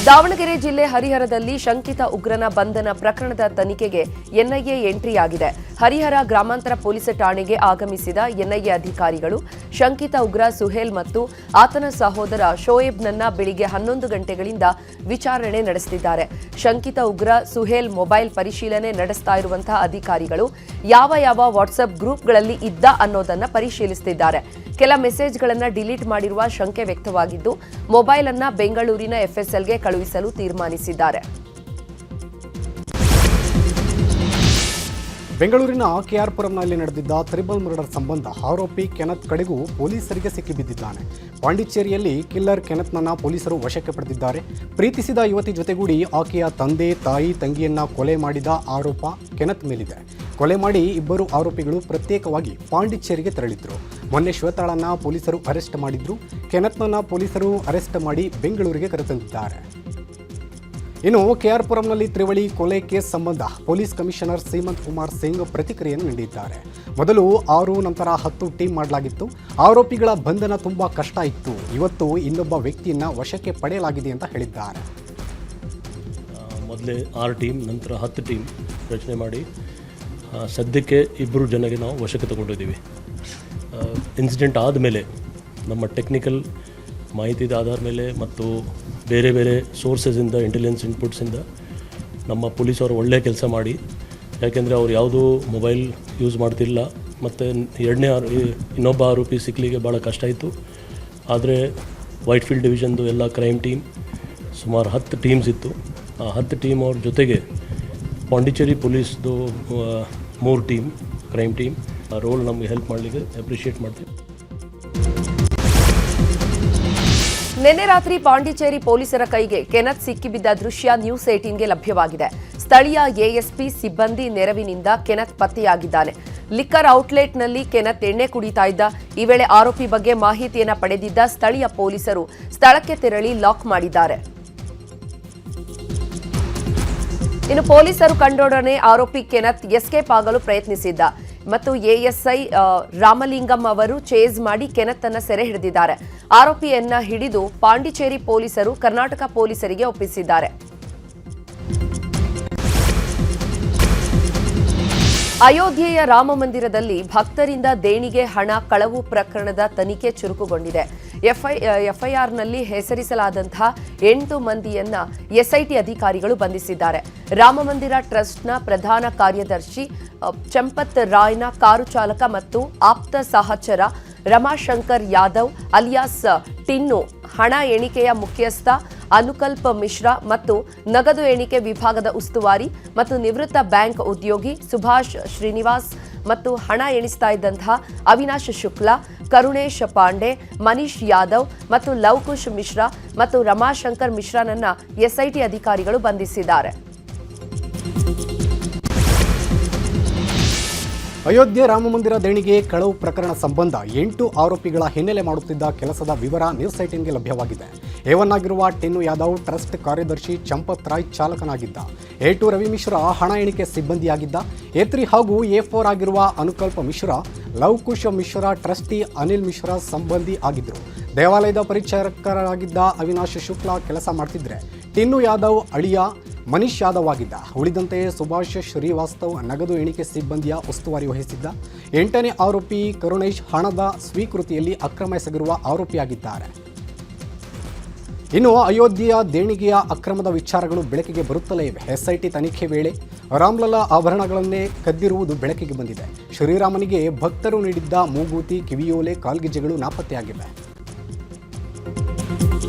ದಾವಣಗೆರೆ ಜಿಲ್ಲೆ ಹರಿಹರದಲ್ಲಿ ಶಂಕಿತ ಉಗ್ರನ ಬಂಧನ ಪ್ರಕರಣದ ತನಿಖೆಗೆ ಎನ್ಐಎ ಎಂಟ್ರಿಯಾಗಿದೆ. ಹರಿಹರ ಗ್ರಾಮಾಂತರ ಪೊಲೀಸ್ ಠಾಣೆಗೆ ಆಗಮಿಸಿದ ಎನ್ಐಎ ಅಧಿಕಾರಿಗಳು ಶಂಕಿತ ಉಗ್ರ ಸುಹೇಲ್ ಮತ್ತು ಆತನ ಸಹೋದರ ಶೋಯಬ್ನನ್ನ ಬೆಳಿಗ್ಗೆ 11 ಗಂಟೆಗಳಿಂದ ವಿಚಾರಣೆ ನಡೆಸುತ್ತಿದ್ದಾರೆ. ಶಂಕಿತ ಉಗ್ರ ಸುಹೇಲ್ ಮೊಬೈಲ್ ಪರಿಶೀಲನೆ ನಡೆಸ್ತಾ ಇರುವಂತಹ ಅಧಿಕಾರಿಗಳು ಯಾವ ವಾಟ್ಸ್ಆಪ್ ಗ್ರೂಪ್ಗಳಲ್ಲಿ ಇದ್ದ ಅನ್ನೋದನ್ನ ಪರಿಶೀಲಿಸುತ್ತಿದ್ದಾರೆ. ಕೆಲ ಮೆಸೇಜ್ಗಳನ್ನು ಡಿಲೀಟ್ ಮಾಡಿರುವ ಶಂಕೆ ವ್ಯಕ್ತವಾಗಿದ್ದು ಮೊಬೈಲ್ ಅನ್ನ ಬೆಂಗಳೂರಿನ ಎಫ್ಎಸ್ಎಲ್ಗೆ ಕಳುಹಿಸಲು ತೀರ್ಮಾನಿಸಿದ್ದಾರೆ. ಬೆಂಗಳೂರಿನ ಕೆಆರ್ಪುರಂನಲ್ಲಿ ನಡೆದಿದ್ದ ತ್ರಿಬಲ್ ಮರ್ಡರ್ ಸಂಬಂಧ ಆರೋಪಿ ಕೆನತ್ ಕಡೆಗೂ ಪೊಲೀಸರಿಗೆ ಸಿಕ್ಕಿಬಿದ್ದಿದ್ದಾನೆ. ಪಾಂಡಿಚೇರಿಯಲ್ಲಿ ಕಿಲ್ಲರ್ ಕೆನತ್ನನ್ನ ಪೊಲೀಸರು ವಶಕ್ಕೆ ಪಡೆದಿದ್ದಾರೆ. ಪ್ರೀತಿಸಿದ ಯುವತಿ ಜೊತೆಗೂಡಿ ಆಕೆಯ ತಂದೆ ತಾಯಿ ತಂಗಿಯನ್ನ ಕೊಲೆ ಮಾಡಿದ ಆರೋಪ ಕೆನತ್ ಮೇಲಿದೆ. ಕೊಲೆ ಮಾಡಿ ಇಬ್ಬರು ಆರೋಪಿಗಳು ಪ್ರತ್ಯೇಕವಾಗಿ ಪಾಂಡಿಚೇರಿಗೆ ತೆರಳಿದ್ರು. ಮೊನ್ನೆ ಶ್ವೇತಾಳನ್ನ ಪೊಲೀಸರು ಅರೆಸ್ಟ್ ಮಾಡಿದ್ರು. ಕೆನತ್ನನ್ನ ಪೊಲೀಸರು ಅರೆಸ್ಟ್ ಮಾಡಿ ಬೆಂಗಳೂರಿಗೆ ಕರೆತಂದಿದ್ದಾರೆ. ಇನ್ನು ಕೆಆರ್ಪುರಂನಲ್ಲಿ ತ್ರಿವಳಿ ಕೊಲೆ ಕೇಸ್ ಸಂಬಂಧ ಪೊಲೀಸ್ ಕಮಿಷನರ್ ಸೀಮಂತ್ ಕುಮಾರ್ ಸಿಂಗ್ ಪ್ರತಿಕ್ರಿಯೆಯನ್ನು ನೀಡಿದ್ದಾರೆ. ಮೊದಲು 6 ನಂತರ 10 ಟೀಮ್ ಮಾಡಲಾಗಿತ್ತು. ಆರೋಪಿಗಳ ಬಂಧನ ತುಂಬಾ ಕಷ್ಟ ಇತ್ತು. ಇವತ್ತು ಇನ್ನೊಬ್ಬ ವ್ಯಕ್ತಿಯನ್ನ ವಶಕ್ಕೆ ಪಡೆಯಲಾಗಿದೆ ಅಂತ ಹೇಳಿದ್ದಾರೆ. ಮೊದಲೇ 6 ಟೀಮ್ ನಂತರ 10 ಟೀಮ್ ರಚನೆ ಮಾಡಿ ಸದ್ಯಕ್ಕೆ 2 ಜನಗೆ ನಾವು ವಶಕ್ಕೆ ತಗೊಂಡಿದ್ದೀವಿ. ಇನ್ಸಿಡೆಂಟ್ ಆದಮೇಲೆ ನಮ್ಮ ಟೆಕ್ನಿಕಲ್ ಮಾಹಿತಿದ ಆಧಾರ ಮೇಲೆ ಮತ್ತು ಬೇರೆ ಬೇರೆ ಸೋರ್ಸಸ್ಸಿಂದ ಇಂಟೆಲಿಜೆನ್ಸ್ ಇನ್ಪುಟ್ಸಿಂದ ನಮ್ಮ ಪೊಲೀಸವರು ಒಳ್ಳೆಯ ಕೆಲಸ ಮಾಡಿ, ಯಾಕೆಂದರೆ ಅವ್ರು ಯಾವುದೂ ಮೊಬೈಲ್ ಯೂಸ್ ಮಾಡ್ತಿಲ್ಲ ಮತ್ತು ಇನ್ನೊಬ್ಬ ಆರೋಪಿ ಸಿಕ್ಕಲಿಕ್ಕೆ ಭಾಳ ಕಷ್ಟ ಇತ್ತು. ಆದರೆ ವೈಟ್ಫೀಲ್ಡ್ ಡಿವಿಷನ್ದು ಎಲ್ಲ ಕ್ರೈಮ್ ಟೀಮ್ ಸುಮಾರು 10 ಟೀಮ್ಸ್ ಇತ್ತು. ಆ 10 ಟೀಮ್ ಅವ್ರ ಜೊತೆಗೆ ಪಾಂಡಿಚೇರಿ ಪೊಲೀಸ್ದು 3 ಟೀಮ್ ಕ್ರೈಮ್ ಟೀಮ್ ಆ ರೋಲ್ ನಮಗೆ ಹೆಲ್ಪ್ ಮಾಡಲಿಕ್ಕೆ ಅಪ್ರಿಷಿಯೇಟ್ ಮಾಡ್ತೀವಿ. ನಿನ್ನೆ ರಾತ್ರಿ ಪಾಂಡಿಚೇರಿ ಪೊಲೀಸರ ಕೈಗೆ ಕೆನತ್ ಸಿಕ್ಕಿಬಿದ್ದ ದೃಶ್ಯ ನ್ಯೂಸ್ 18ಗೆ ಲಭ್ಯವಾಗಿದೆ. ಸ್ಥಳೀಯ ಎಎಸ್ಪಿ ಸಿಬ್ಬಂದಿ ನೆರವಿನಿಂದ ಕೆನತ್ ಪತ್ತೆಯಾಗಿದ್ದಾನೆ. ಲಿಕ್ಕರ್ ಔಟ್ಲೆಟ್ನಲ್ಲಿ ಕೆನತ್ ಎಣ್ಣೆ ಕುಡಿತಾ ಇದ್ದ. ಈ ವೇಳೆ ಆರೋಪಿ ಬಗ್ಗೆ ಮಾಹಿತಿಯನ್ನು ಪಡೆದಿದ್ದ ಸ್ಥಳೀಯ ಪೊಲೀಸರು ಸ್ಥಳಕ್ಕೆ ತೆರಳಿ ಲಾಕ್ ಮಾಡಿದ್ದಾರೆ. ಇನ್ನು ಪೊಲೀಸರು ಕಂಡೊಡನೆ ಆರೋಪಿ ಕೆನತ್ ಎಸ್ಕೇಪ್ ಆಗಲು ಪ್ರಯತ್ನಿಸಿದ್ದ ಮತ್ತು ಎಎಸ್ಐ ರಾಮಲಿಂಗಂ ಅವರು ಚೇಸ್ ಮಾಡಿ ಕೆನತ್ ಅನ್ನು ಸೆರೆ ಹಿಡಿದಿದ್ದಾರೆ. ಆರೋಪಿಯನ್ನ ಹಿಡಿದು ಪಾಂಡಿಚೇರಿ ಪೊಲೀಸರು ಕರ್ನಾಟಕ ಪೊಲೀಸರಿಗೆ ಒಪ್ಪಿಸಿದ್ದಾರೆ. ಅಯೋಧ್ಯೆಯ ರಾಮ ಮಂದಿರದಲ್ಲಿ ಭಕ್ತರಿಂದ ದೇಣಿಗೆ ಹಣ ಕಳವು ಪ್ರಕರಣದ ತನಿಖೆ ಚುರುಕುಗೊಂಡಿದೆ. ಎಫ್ಐಆರ್ನಲ್ಲಿ ಹೆಸರಿಸಲಾದಂತಹ 8 ಮಂದಿಯನ್ನ ಎಸ್ಐಟಿ ಅಧಿಕಾರಿಗಳು ಬಂಧಿಸಿದ್ದಾರೆ. ರಾಮಮಂದಿರ ಟ್ರಸ್ಟ್ನ ಪ್ರಧಾನ ಕಾರ್ಯದರ್ಶಿ ಚಂಪತ್ ರಾಯ್ನ ಕಾರು ಚಾಲಕ ಮತ್ತು ಆಪ್ತ ಸಹಚರ ರಮಾಶಂಕರ್ ಯಾದವ್ ಅಲಿಯಾಸ್ ಟಿನ್ನು, ಹಣ ಎಣಿಕೆಯ ಮುಖ್ಯಸ್ಥ ಅನುಕಲ್ಪ ಮಿಶ್ರಾ ಮತ್ತು ನಗದು ಎಣಿಕೆ ವಿಭಾಗದ ಉಸ್ತುವಾರಿ ಮತ್ತು ನಿವೃತ್ತ ಬ್ಯಾಂಕ್ ಉದ್ಯೋಗಿ ಸುಭಾಷ್ ಶ್ರೀನಿವಾಸ್ ಮತ್ತು ಹಣ ಎಣಿಸ್ತಾ ಇದ್ದಂತಹ ಅವಿನಾಶ್ ಶುಕ್ಲಾ, ಕರುಣೇಶ್ ಪಾಂಡೆ, ಮನೀಶ್ ಯಾದವ್ ಮತ್ತು ಲವಕುಶ್ ಮಿಶ್ರಾ ಮತ್ತು ರಮಾಶಂಕರ್ ಮಿಶ್ರಾನನ್ನ ಎಸ್ಐಟಿ ಅಧಿಕಾರಿಗಳು ಬಂಧಿಸಿದ್ದಾರೆ. ಅಯೋಧ್ಯೆ ರಾಮಮಂದಿರ ದೇಣಿಗೆ ಕಳವು ಪ್ರಕರಣ ಸಂಬಂಧ 8 ಆರೋಪಿಗಳ ಹಿನ್ನೆಲೆ ಮಾಡುತ್ತಿದ್ದ ಕೆಲಸದ ವಿವರ ನ್ಯೂಸ್ 18ಗೆ ಲಭ್ಯವಾಗಿದೆ. A1 ಆಗಿರುವ ಟಿನ್ನು ಯಾದವ್ ಟ್ರಸ್ಟ್ ಕಾರ್ಯದರ್ಶಿ ಚಂಪತ್ ರಾಯ್ ಚಾಲಕನಾಗಿದ್ದ. A2 ರವಿ ಮಿಶ್ರಾ ಹಣ ಎಣಿಕೆ ಸಿಬ್ಬಂದಿಯಾಗಿದ್ದ. A3 ಹಾಗೂ A4 ಆಗಿರುವ ಅನುಕಲ್ಪ ಮಿಶ್ರಾ, ಲವಕುಶ್ ಮಿಶ್ರಾ ಟ್ರಸ್ಟಿ ಅನಿಲ್ ಮಿಶ್ರಾ ಸಂಬಂಧಿ ಆಗಿದ್ದರು. ದೇವಾಲಯದ ಪರಿಚಾರಕರಾಗಿದ್ದ ಅವಿನಾಶ್ ಶುಕ್ಲಾ ಕೆಲಸ ಮಾಡ್ತಿದ್ರೆ ಟಿನ್ನು ಯಾದವ್ ಅಳಿಯ ಮನೀಶ್ ಯಾದವ್ ಆಗಿದ್ದ. ಉಳಿದಂತೆ ಸುಭಾಷ್ ಶ್ರೀವಾಸ್ತವ್ ನಗದು ಎಣಿಕೆ ಸಿಬ್ಬಂದಿಯ ಉಸ್ತುವಾರಿ ವಹಿಸಿದ್ದ. 8ನೇ ಆರೋಪಿ ಕರುಣೇಶ್ ಹಣದ ಸ್ವೀಕೃತಿಯಲ್ಲಿ ಅಕ್ರಮ ಎಸಗಿರುವ ಆರೋಪಿಯಾಗಿದ್ದಾರೆ. ಇನ್ನು ಅಯೋಧ್ಯೆಯ ದೇಣಿಗೆಯ ಅಕ್ರಮದ ವಿಚಾರಗಳು ಬೆಳಕಿಗೆ ಬರುತ್ತಲೇ ಇವೆ. ಎಸ್ಐಟಿ ತನಿಖೆ ವೇಳೆ ರಾಮ್ಲಲ್ಲಾ ಆಭರಣಗಳನ್ನೇ ಕದ್ದಿರುವುದು ಬೆಳಕಿಗೆ ಬಂದಿದೆ. ಶ್ರೀರಾಮನಿಗೆ ಭಕ್ತರು ನೀಡಿದ್ದ ಮೂಗೂತಿ, ಕಿವಿಯೋಲೆ, ಕಾಲ್ಗೆಜ್ಜೆಗಳು ನಾಪತ್ತೆಯಾಗಿವೆ.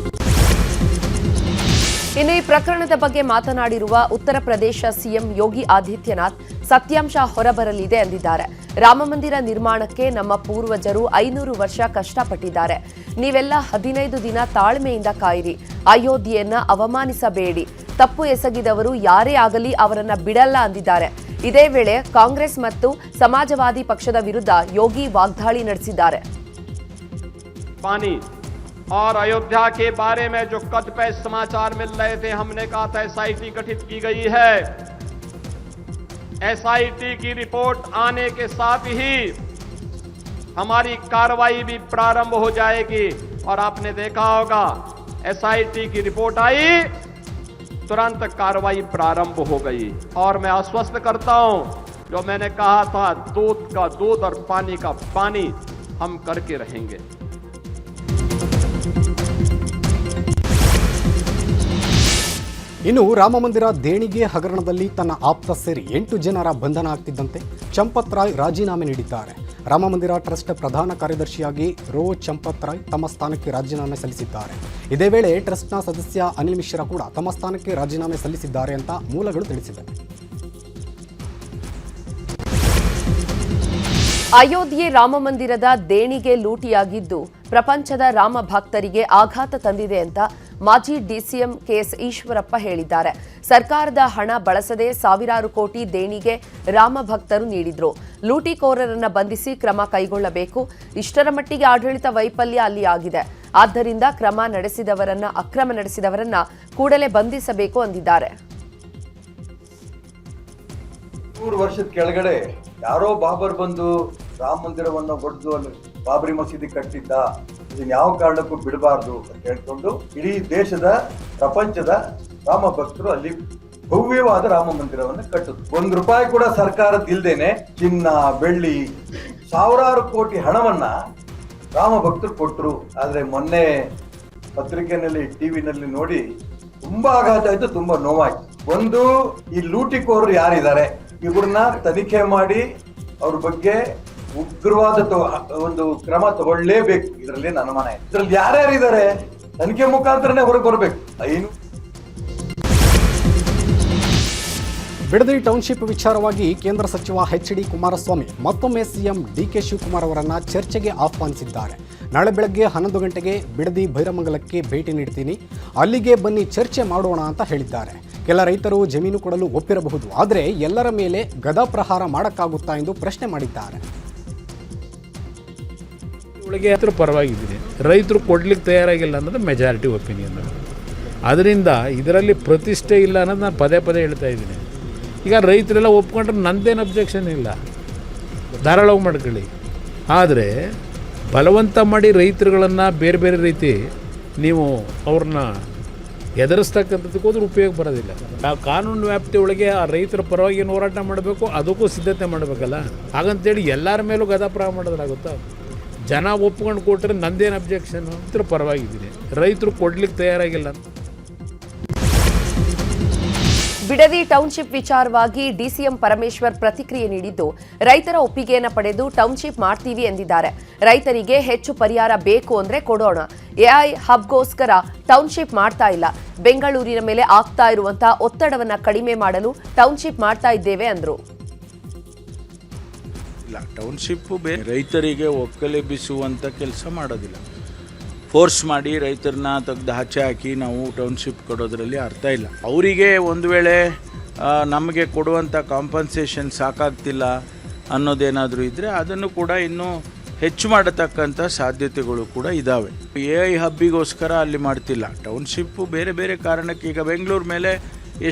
ಇನ್ನು ಈ ಪ್ರಕರಣದ ಬಗ್ಗೆ ಮಾತನಾಡಿರುವ ಉತ್ತರ ಪ್ರದೇಶ ಸಿಎಂ ಯೋಗಿ ಆದಿತ್ಯನಾಥ್ ಸತ್ಯಾಂಶ ಹೊರಬರಲಿದೆ ಎಂದಿದ್ದಾರೆ. ರಾಮಮಂದಿರ ನಿರ್ಮಾಣಕ್ಕೆ ನಮ್ಮ ಪೂರ್ವಜರು 500 ವರ್ಷ ಕಷ್ಟಪಟ್ಟಿದ್ದಾರೆ. ನೀವೆಲ್ಲ 15 ದಿನ ತಾಳ್ಮೆಯಿಂದ ಕಾಯಿರಿ. ಅಯೋಧ್ಯೆಯನ್ನ ಅವಮಾನಿಸಬೇಡಿ. ತಪ್ಪು ಎಸಗಿದವರು ಯಾರೇ ಆಗಲಿ ಅವರನ್ನ ಬಿಡಲ್ಲ ಅಂದಿದ್ದಾರೆ. ಇದೇ ವೇಳೆ ಕಾಂಗ್ರೆಸ್ ಮತ್ತು ಸಮಾಜವಾದಿ ಪಕ್ಷದ ವಿರುದ್ಧ ಯೋಗಿ ವಾಗ್ದಾಳಿ ನಡೆಸಿದ್ದಾರೆ. और अयोध्या के बारे में जो कतिपय समाचार मिल रहे थे, हमने कहा था एसआईटी गठित की गई है। एसआईटी की रिपोर्ट आने के साथ ही हमारी कार्रवाई भी प्रारंभ हो जाएगी। और आपने देखा होगा एसआईटी की रिपोर्ट आई तुरंत कार्रवाई प्रारंभ हो गई और मैं आश्वस्त करता हूं, जो मैंने कहा था दूध का दूध और पानी का पानी हम करके रहेंगे। ಇನ್ನು ರಾಮಮಂದಿರ ದೇಣಿಗೆ ಹಗರಣದಲ್ಲಿ ತನ್ನ ಆಪ್ತ ಸೇರಿ 8 ಜನರ ಬಂಧನ ಆಗ್ತಿದ್ದಂತೆ ಚಂಪತ್ ರಾಯ್ ರಾಜೀನಾಮೆ ನೀಡಿದ್ದಾರೆ. ರಾಮಮಂದಿರ ಟ್ರಸ್ಟ್ ಪ್ರಧಾನ ಕಾರ್ಯದರ್ಶಿಯಾಗಿ ರೋ ಚಂಪತ್ ರಾಯ್ ತಮ್ಮ ಸ್ಥಾನಕ್ಕೆ ರಾಜೀನಾಮೆ ಸಲ್ಲಿಸಿದ್ದಾರೆ. ಇದೇ ವೇಳೆ ಟ್ರಸ್ಟ್ನ ಸದಸ್ಯ ಅನಿಲ್ ಮಿಶ್ರಾ ಕೂಡ ತಮ್ಮ ಸ್ಥಾನಕ್ಕೆ ರಾಜೀನಾಮೆ ಸಲ್ಲಿಸಿದ್ದಾರೆ ಅಂತ ಮೂಲಗಳು ತಿಳಿಸಿವೆ. ಅಯೋಧ್ಯೆ ರಾಮಮಂದಿರದ ದೇಣಿಗೆ ಲೂಟಿಯಾಗಿದ್ದು ಪ್ರಪಂಚದ ರಾಮ ಭಕ್ತರಿಗೆ ಆಘಾತ ತಂದಿದೆ ಅಂತ ಮಾಜಿ ಡಿಸಿಎಂ ಕೆಎಸ್ ಈಶ್ವರಪ್ಪ ಹೇಳಿದ್ದಾರೆ. ಸರ್ಕಾರದ ಹಣ ಬಳಸದೆ ಸಾವಿರಾರು ಕೋಟಿ ದೇಣಿಗೆ ರಾಮ ಭಕ್ತರು ನೀಡಿದ್ರು. ಲೂಟಿಕೋರರನ್ನ ಬಂಧಿಸಿ ಕ್ರಮ ಕೈಗೊಳ್ಳಬೇಕು. ಇಷ್ಟರ ಮಟ್ಟಿಗೆ ಆಡಳಿತ ವೈಫಲ್ಯ ಅಲ್ಲಿ ಆಗಿದೆ. ಆದ್ದರಿಂದ ಅಕ್ರಮ ನಡೆಸಿದವರನ್ನ ಕೂಡಲೇ ಬಂಧಿಸಬೇಕು ಅಂದಿದ್ದಾರೆ. 100 ವರ್ಷದ ಕೆಳಗಡೆ ಯಾರೋ ಬಾಬರ್ ಬಂದು ರಾಮ ಮಂದಿರವನ್ನು ಹೊಡೆದು ಅಲ್ಲಿ ಬಾಬರಿ ಮಸೀದಿ ಕಟ್ಟಿದ್ದ, ಇದನ್ನ ಯಾವ ಕಾರಣಕ್ಕೂ ಬಿಡಬಾರ್ದು ಅಂತ ಹೇಳ್ಕೊಂಡು ಇಡೀ ದೇಶದ ಪ್ರಪಂಚದ ರಾಮ ಭಕ್ತರು ಅಲ್ಲಿ ಭವ್ಯವಾದ ರಾಮ ಮಂದಿರವನ್ನು ಕಟ್ಟಿದ್ರು. ₹1 ಕೂಡ ಸರ್ಕಾರದ ಇಲ್ದೇನೆ ಚಿನ್ನ ಬೆಳ್ಳಿ ಸಾವಿರಾರು ಕೋಟಿ ಹಣವನ್ನ ರಾಮ ಭಕ್ತರು ಕೊಟ್ಟರು. ಆದ್ರೆ ಮೊನ್ನೆ ಪತ್ರಿಕೆನಲ್ಲಿ ಟಿವಿನಲ್ಲಿ ನೋಡಿ ತುಂಬಾ ಆಘಾತ ಆಯ್ತು, ತುಂಬಾ ನೋವಾಯ್ತು. ಒಂದು, ಈ ಲೂಟಿಕೋರರು ಯಾರಿದ್ದಾರೆ ಇವ್ರನ್ನ ತನಿಖೆ ಮಾಡಿ ಅವ್ರ ಬಗ್ಗೆ ಉಗ್ರವಾದ ಒಂದು ಕ್ರಮ ತಗೊಳ್ಳೇಬೇಕು. ಇದರಲ್ಲಿ ನನ್ನ ಅನುಮಾನ ಇದೆ. ಇದ್ರಲ್ಲಿ ಯಾರ್ಯಾರಿದ್ದಾರೆ ತನಿಖೆ ಮುಖಾಂತರನೇ ಹೊರಗೆ ಬರಬೇಕು. ಬಿಡದಿ ಟೌನ್ಶಿಪ್ ವಿಚಾರವಾಗಿ ಕೇಂದ್ರ ಸಚಿವ ಎಚ್.ಡಿ. ಕುಮಾರಸ್ವಾಮಿ ಮತ್ತೊಮ್ಮೆ ಸಿಎಂ ಡಿ.ಕೆ. ಶಿವಕುಮಾರ್ ಅವರನ್ನ ಚರ್ಚೆಗೆ ಆಹ್ವಾನಿಸಿದ್ದಾರೆ. ನಾಳೆ ಬೆಳಗ್ಗೆ 11 ಗಂಟೆಗೆ ಬಿಡದಿ ಭೈರಮಂಗಲಕ್ಕೆ ಭೇಟಿ ನೀಡ್ತೀನಿ, ಅಲ್ಲಿಗೆ ಬನ್ನಿ ಚರ್ಚೆ ಮಾಡೋಣ ಅಂತ ಹೇಳಿದ್ದಾರೆ. ಕೆಲ ರೈತರು ಜಮೀನು ಕೊಡಲು ಒಪ್ಪಿರಬಹುದು, ಆದರೆ ಎಲ್ಲರ ಮೇಲೆ ಗದಾಪ್ರಹಾರ ಮಾಡಕ್ಕಾಗುತ್ತಾ ಎಂದು ಪ್ರಶ್ನೆ ಮಾಡಿದ್ದಾರೆ. ಒಳಗೆ ಪರವಾಗಿದ್ದೀನಿ, ರೈತರು ಕೊಡ್ಲಿಕ್ಕೆ ತಯಾರಾಗಿಲ್ಲ ಅನ್ನೋದು ಮೆಜಾರಿಟಿ ಒಪಿನಿಯನ್. ಅದರಿಂದ ಇದರಲ್ಲಿ ಪ್ರತಿಷ್ಠೆ ಇಲ್ಲ ಅನ್ನೋದು ನಾನು ಪದೇ ಪದೇ ಹೇಳ್ತಾ ಇದ್ದೀನಿ. ಈಗ ರೈತರೆಲ್ಲ ಒಪ್ಕೊಂಡ್ರೆ ನಂದೇನು ಅಬ್ಜೆಕ್ಷನ್ ಇಲ್ಲ, ಧಾರಾಳವಾಗಿ ಮಾಡ್ಕೊಳ್ಳಿ. ಆದರೆ ಬಲವಂತ ಮಾಡಿ ರೈತರುಗಳನ್ನು ಬೇರೆ ಬೇರೆ ರೀತಿ ನೀವು ಅವ್ರನ್ನ ಎದುರಿಸ್ತಕ್ಕಂಥದ್ದಕ್ಕೆ ಹೋದ್ರೆ ಉಪಯೋಗ ಬರೋದಿಲ್ಲ. ಆ ಕಾನೂನು ವ್ಯಾಪ್ತಿ ಒಳಗೆ ಆ ರೈತರ ಪರವಾಗಿ ಏನು ಹೋರಾಟ ಮಾಡಬೇಕು, ಅದಕ್ಕೂ ಸಿದ್ಧತೆ ಮಾಡಬೇಕಲ್ಲ. ಹಾಗಂತೇಳಿ ಎಲ್ಲರ ಮೇಲೂ ಗದಾಪ್ರಹಾರ ಮಾಡೋದಾಗುತ್ತಾ? ಜನ ಒಪ್ಕೊಂಡು ಕೊಟ್ಟರೆ ನಂದೇನು ಅಬ್ಜೆಕ್ಷನು? ರೈತರ ಪರವಾಗಿದ್ದೀನಿ, ರೈತರು ಕೊಡ್ಲಿಕ್ಕೆ ತಯಾರಾಗಿಲ್ಲ. ಬಿಡದಿ ಟೌನ್ಶಿಪ್ ವಿಚಾರವಾಗಿ ಡಿಸಿಎಂ ಪರಮೇಶ್ವರ್ ಪ್ರತಿಕ್ರಿಯೆ ನೀಡಿದ್ದು, ರೈತರ ಒಪ್ಪಿಗೆಯನ್ನು ಪಡೆದು ಟೌನ್ಶಿಪ್ ಮಾಡ್ತೀವಿ ಎಂದಿದ್ದಾರೆ. ರೈತರಿಗೆ ಹೆಚ್ಚು ಪರಿಹಾರ ಬೇಕು ಅಂದ್ರೆ ಕೊಡೋಣ. ಎಐ ಹಬ್ಗೋಸ್ಕರ ಟೌನ್ಶಿಪ್ ಮಾಡ್ತಾ ಇಲ್ಲ. ಬೆಂಗಳೂರಿನ ಮೇಲೆ ಆಗ್ತಾ ಇರುವಂತಹ ಒತ್ತಡವನ್ನ ಕಡಿಮೆ ಮಾಡಲು ಟೌನ್ಶಿಪ್ ಮಾಡ್ತಾ ಇದ್ದೇವೆ ಅಂದ್ರು. ಇಲ್ಲ, ಟೌನ್ಶಿಪ್ಪು ರೈತರಿಗೆ ಒಕ್ಕಲೆಬ್ಬಿಸುವಂಥ ಕೆಲಸ ಮಾಡೋದಿಲ್ಲ. ಫೋರ್ಸ್ ಮಾಡಿ ರೈತರನ್ನ ತೆಗೆದು ಆಚೆ ಹಾಕಿ ನಾವು ಟೌನ್ಶಿಪ್ ಕೊಡೋದ್ರಲ್ಲಿ ಅರ್ಥ ಇಲ್ಲ. ಅವರಿಗೆ ಒಂದು ವೇಳೆ ನಮಗೆ ಕೊಡುವಂಥ ಕಾಂಪನ್ಸೇಷನ್ ಸಾಕಾಗ್ತಿಲ್ಲ ಅನ್ನೋದೇನಾದರೂ ಇದ್ದರೆ ಅದನ್ನು ಕೂಡ ಇನ್ನೂ ಹೆಚ್ಚು ಮಾಡತಕ್ಕಂಥ ಸಾಧ್ಯತೆಗಳು ಕೂಡ ಇದ್ದಾವೆ. ಎಐ ಹಬ್ಬಿಗೋಸ್ಕರ ಅಲ್ಲಿ ಮಾಡ್ತಿಲ್ಲ. ಟೌನ್ಶಿಪ್ಪು ಬೇರೆ ಬೇರೆ ಕಾರಣಕ್ಕೆ, ಈಗ ಬೆಂಗಳೂರು ಮೇಲೆ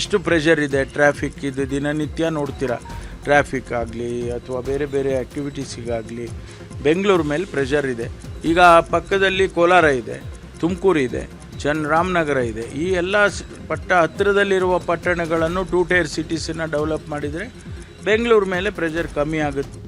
ಎಷ್ಟು ಪ್ರೆಷರ್ ಇದೆ, ಟ್ರಾಫಿಕ್ ಇದು ದಿನನಿತ್ಯ ನೋಡ್ತೀರಾ. ಟ್ರಾಫಿಕ್ ಆಗಲಿ ಅಥವಾ ಬೇರೆ ಬೇರೆ ಆ್ಯಕ್ಟಿವಿಟೀಸಿಗಾಗಲಿ ಬೆಂಗಳೂರು ಮೇಲೆ ಪ್ರೆಷರ್ ಇದೆ. ಈಗ ಪಕ್ಕದಲ್ಲಿ ಕೋಲಾರ ಇದೆ, ತುಮಕೂರು ಇದೆ, ರಾಮನಗರ ಇದೆ. ಈ ಎಲ್ಲ ಹತ್ತಿರದಲ್ಲಿರುವ ಪಟ್ಟಣಗಳನ್ನು 2 ಟೈರ್ ಸಿಟೀಸನ್ನು ಡೆವಲಪ್ ಮಾಡಿದರೆ ಬೆಂಗಳೂರು ಮೇಲೆ ಪ್ರೆಷರ್ ಕಮ್ಮಿ ಆಗುತ್ತೆ.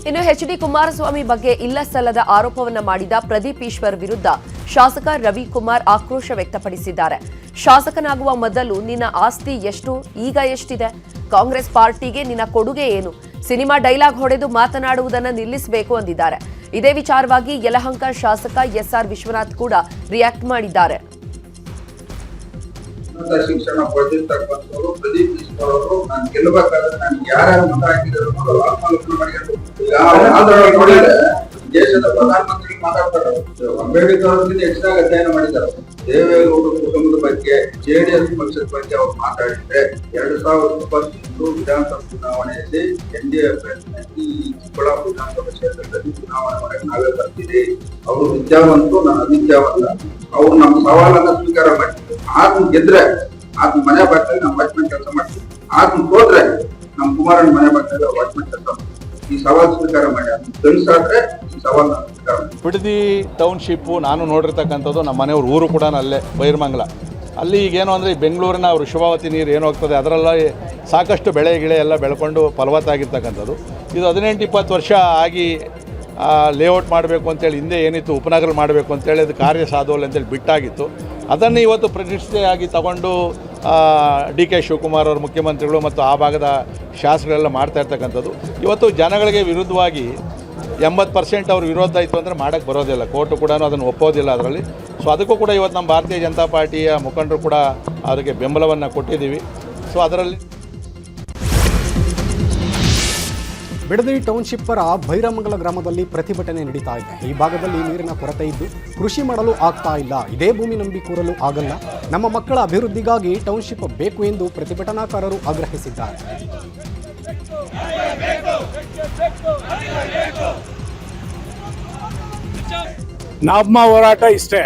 ಇನ್ನು ಎಚ್.ಡಿ. ಕುಮಾರಸ್ವಾಮಿ ಬಗ್ಗೆ ಇಲ್ಲಸಲ್ಲದ ಆರೋಪವನ್ನ ಮಾಡಿದ ಪ್ರದೀಪ್ ಈಶ್ವರ್ ವಿರುದ್ಧ ಶಾಸಕ ರವಿಕುಮಾರ್ ಆಕ್ರೋಶ ವ್ಯಕ್ತಪಡಿಸಿದ್ದಾರೆ. ಶಾಸಕನಾಗುವ ಮೊದಲು ನಿನ್ನ ಆಸ್ತಿ ಎಷ್ಟು, ಈಗ ಎಷ್ಟಿದೆ? ಕಾಂಗ್ರೆಸ್ ಪಾರ್ಟಿಗೆ ನಿನ್ನ ಕೊಡುಗೆ ಏನು? ಸಿನಿಮಾ ಡೈಲಾಗ್ ಹೊಡೆದು ಮಾತನಾಡುವುದನ್ನು ನಿಲ್ಲಿಸಬೇಕು ಅಂದಿದ್ದಾರೆ. ಇದೇ ವಿಚಾರವಾಗಿ ಯಲಹಂಕ ಶಾಸಕ ಎಸ್ಆರ್ ವಿಶ್ವನಾಥ್ ಕೂಡ ರಿಯಾಕ್ಟ್ ಮಾಡಿದ್ದಾರೆ. ಶಿಕ್ಷಣ ಪಡೆದಿರ್ತಕ್ಕಂಥವರು ಪ್ರದೀಪ್ ಈಶ್ವರ್ ಅವರು ನಾನು ಗೆಲ್ಲಬೇಕಾದ್ರೆ ನನಗೆ ಯಾರ್ಯಾರು ಮತ ಹಾಕಿದ್ರು ನೋಡಿದ್ರೆ ದೇಶದ ಪ್ರಧಾನಮಂತ್ರಿ ಮಾತಾಡ್ತಾರೆ. ಅಂಬೇಡ್ಕರ್ ಅವರಿಂದ ಹೆಚ್ಚಾಗಿ ಅಧ್ಯಯನ ಮಾಡಿದ್ದಾರೆ. ದೇವೇಗೌಡ ಕುಟುಂಬದ ಬಗ್ಗೆ, ಜೆಡಿಎಸ್ ಪಕ್ಷದ ಬಗ್ಗೆ ಅವರು ಮಾತಾಡಿದ್ರೆ 2021 ವಿಧಾನಸಭಾ ಚುನಾವಣೆಯಲ್ಲಿ ಎನ್ಡಿಎ ಅಭ್ಯರ್ಥಿ ಚಿಕ್ಕಬಳ್ಳಾಪುರ ವಿಧಾನಸಭಾ ಕ್ಷೇತ್ರದಲ್ಲಿ ಚುನಾವಣೆ ಮಾಡಕ್ಕೆ ನಾವೇ ಬರ್ತೀವಿ. ಅವರು ವಿದ್ಯಾವಂತರು, ನಾನು ಅವಿದ್ಯಾವಂತ. ಅವ್ರು ನಮ್ಮ ಸವಾಲನ್ನ ಸ್ವೀಕಾರ ಮಾಡ್ತೀವಿ. ಆದ್ನ ಗೆದ್ರೆ ಆದ್ನ ಮನೆ ಬಾಗಿಲು ನಾವು ವಾಚ್ಮೆಂಟ್ ಕೆಲಸ ಮಾಡ್ತೀವಿ. ಆದ್ನ ಹೋದ್ರೆ ನಮ್ಮ ಕುಮಾರಣ್ಣ ಮನೆ ಬಾಗಿಲು ವಾಚ್ಮೆಂಟ್ ಕೆಲಸ ಮಾಡ್ತೀವಿ. ಈ ಸವಾಲು ಸ್ವೀಕಾರ ಮಾಡಿ ತಿಳಿಸಾದ್ರೆ ಈ ಸವಾಲನ್ನ ಸ್ವೀಕಾರ ಮಾಡಿ. ಬಿಡದಿ ಟೌನ್ಶಿಪ್ಪು ನಾನು ನೋಡಿರ್ತಕ್ಕಂಥದ್ದು, ನಮ್ಮ ಮನೆಯವ್ರ ಊರು ಕೂಡ ಅಲ್ಲೇ ಬೈರಮಂಗಲ. ಅಲ್ಲಿ ಈಗೇನು ಅಂದರೆ ಬೆಂಗಳೂರಿನ ವೃಷಭಾವತಿ ನೀರು ಏನು ಹೋಗ್ತದೆ ಅದರೆಲ್ಲ ಸಾಕಷ್ಟು ಬೆಳೆ ಗಿಳೆ ಎಲ್ಲ ಬೆಳ್ಕೊಂಡು ಫಲವತ್ತಾಗಿರ್ತಕ್ಕಂಥದ್ದು. ಇದು 18-20 ವರ್ಷ ಆಗಿ ಲೇಔಟ್ ಮಾಡಬೇಕು ಅಂತೇಳಿ ಹಿಂದೆ ಏನಿತ್ತು ಉಪನಗರ ಮಾಡಬೇಕು ಅಂತೇಳಿ ಅದು ಕಾರ್ಯ ಸಾಧುವಲ್ಲ ಅಂತೇಳಿ ಬಿಟ್ಟಾಗಿತ್ತು. ಅದನ್ನು ಇವತ್ತು ಪ್ರತಿಷ್ಠೆಯಾಗಿ ತಗೊಂಡು DK ಶಿವಕುಮಾರ್ ಅವರು ಮುಖ್ಯಮಂತ್ರಿಗಳು ಮತ್ತು ಆ ಭಾಗದ ಶಾಸಕರೆಲ್ಲ ಮಾಡ್ತಾ ಇರ್ತಕ್ಕಂಥದ್ದು. ಇವತ್ತು ಜನಗಳಿಗೆ ವಿರುದ್ಧವಾಗಿ 80% ಅವ್ರ ವಿರೋಧ ಇತ್ತು ಅಂದರೆ ಮಾಡೋಕ್ಕೆ ಬರೋದಿಲ್ಲ, ಕೋರ್ಟು ಕೂಡ ಅದನ್ನು ಒಪ್ಪೋದಿಲ್ಲ ಅದರಲ್ಲಿ. ಸೊ ಅದಕ್ಕೂ ಕೂಡ ಇವತ್ತು ನಮ್ಮ ಭಾರತೀಯ ಜನತಾ ಪಾರ್ಟಿಯ ಮುಖಂಡರು ಕೂಡ ಅದಕ್ಕೆ ಬೆಂಬಲವನ್ನು ಕೊಟ್ಟಿದ್ದೀವಿ. ಸೊ ಅದರಲ್ಲಿ ಬಿಡದಿ ಟೌನ್ಶಿಪ್ಪರ ಭೈರಮಂಗಲ ಗ್ರಾಮದಲ್ಲಿ ಪ್ರತಿಭಟನೆ ನಡೀತಾ ಇದೆ. ಈ ಭಾಗದಲ್ಲಿ ನೀರಿನ ಕೊರತೆ ಇದ್ದು ಕೃಷಿ ಮಾಡಲು ಆಗ್ತಾ ಇಲ್ಲ. ಇದೇ ಭೂಮಿ ನಂಬಿ ಕೂರಲು ಆಗಲ್ಲ. ನಮ್ಮ ಮಕ್ಕಳ ಅಭಿವೃದ್ಧಿಗಾಗಿ ಟೌನ್ಶಿಪ್ ಬೇಕು ಎಂದು ಪ್ರತಿಭಟನಾಕಾರರು ಆಗ್ರಹಿಸಿದ್ದಾರೆ. ನಮ್ಮ ಹೋರಾಟ ಇಷ್ಟೇ.